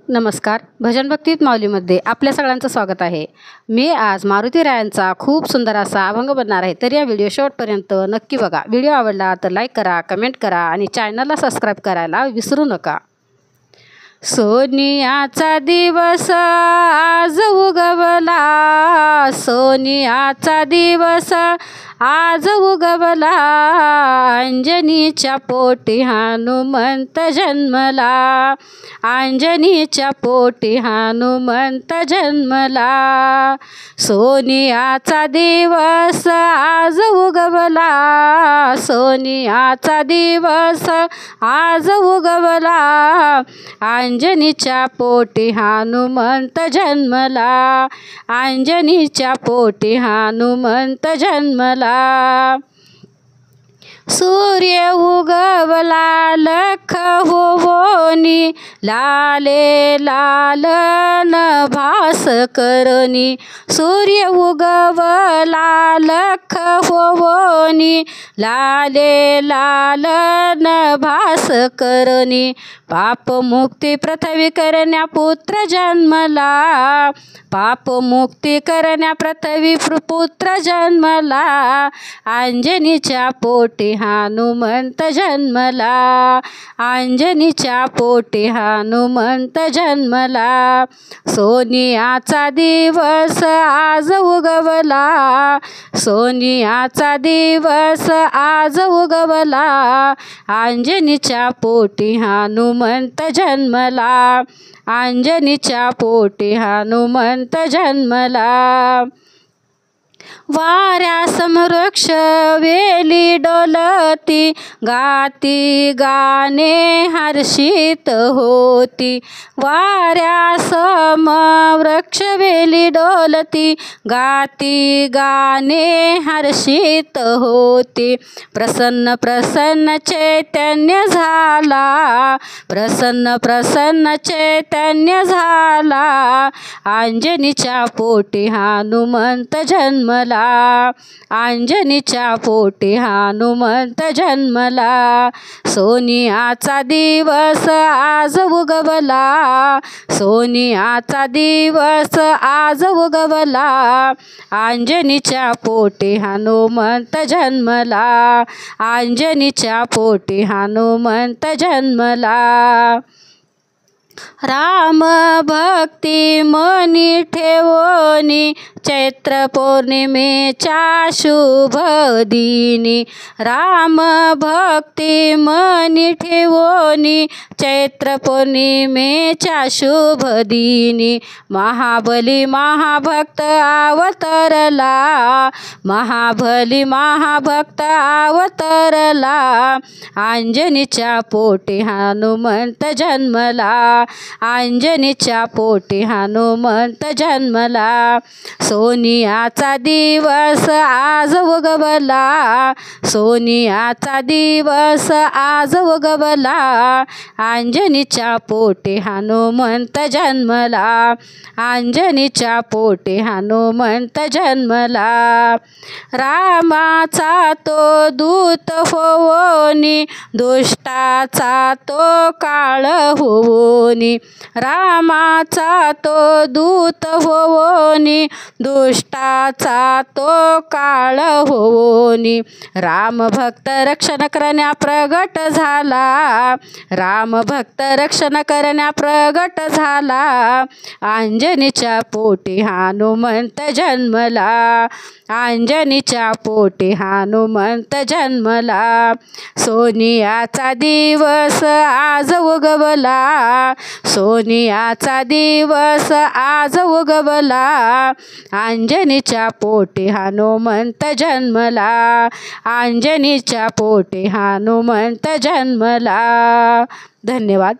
नमस्कार. भजन भक्तीत माऊलीमध्ये आपल्या सगळ्यांचं स्वागत आहे. मी आज मारुती रायांचा खूप सुंदर असा अभंग बनणार आहे. तर या व्हिडिओ शेवटपर्यंत नक्की बघा. व्हिडिओ आवडला तर लाईक करा, कमेंट करा आणि चॅनलला सबस्क्राईब करायला विसरू नका. सोनियाचा दिवस आज उगवला, सोनियाचा दिवस आज उगवला, अंजनीच्या पोटी हनुमंत जन्मला, अंजनीच्या पोटी हनुमंत जन्मला. सोनियाचा दिवस आज उगवला, सोनियाचा दिवस आज उगवला, अंजनीच्या पोटी हनुमंत जन्मला, अंजनीच्या पोटी हनुमंत जन्मला. सूर्य उगवला लख होवोनी, लाले लालन भास करनी, सूर्य उगवला लख होवोनी, लाले लालन भास करनी. पाप मुक्ती पृथ्वी करण्या पुत्र जन्मला, पाप मुक्ती करण्या पृथ्वी पुत्र जन्मला, अंजनीच्या पोटी हनुमंत जन्मला, अंजनीच्या पोटी हनुमंत जन्मला. सोनियाचा दिवस आज उगवला, सोनियाचा दिवस आज उगवला, अंजनीच्या पोटी हनुमंत जन्मला, अंजनीच्या पोटी हनुमंत जन्मला. वाऱ्या समवृक्ष वेली डोलती, गाती गाणे हर्षित होती, वाऱ्या समवृक्ष वेली डोलती, गाती गाणे हर्षित होती. प्रसन्न प्रसन्न चैतन्य झाला, प्रसन्न प्रसन्न चैतन्य झाला, अंजनीच्या पोटी हनुमंत जन्मला, अंजनीच्या पोटी हनुमंत जन्मला. सोनियाचा दिवस आज उगवला, सोनियाचा दिवस आज उगवला, अंजनीच्या पोटी हनुमंत जन्मला, अंजनीच्या पोटी हनुमंत जन्मला. राम भक्ती मनी ठेवोनी, चैत्र पौर्णिमेच्या शुभ दिनी, राम भक्ती मनी ठेवोनी, चैत्र पौर्णिमेच्या शुभ दिनी. महाबली महाभक्त अवतरला, महाबली महाभक्त अवतरला, अंजनीच्या पोटी हनुमंत जन्मला, अंजनीच्या पोटी हनुमंत जन्मला. सोनियाचा दिवस आज उगवला, सोनियाचा दिवस आज उगवला, अंजनीच्या पोटी हनुमंत जन्मला, अंजनीच्या पोटी हनुमंत जन्मला. रामाचा तो दूत होवोनी, दुष्टाचा तो काळ होवोनी, रामाचा तो दूत होवोनी, दुष्टाचा तो काळ होवोनी. राम भक्त रक्षण करण्या प्रगट झाला, राम भक्त रक्षण करण्या प्रगट झाला, अंजनीच्या पोटी हनुमंत जन्मला, अंजनीच्या पोटी हनुमंत जन्मला. सोनियाचा दिवस आज उगवला, सोनियाचा दिवस आज उगवला, अंजनीच्या पोटी हनुमंत जन्मला, अंजनीच्या पोटी हनुमंत जन्मला. धन्यवाद.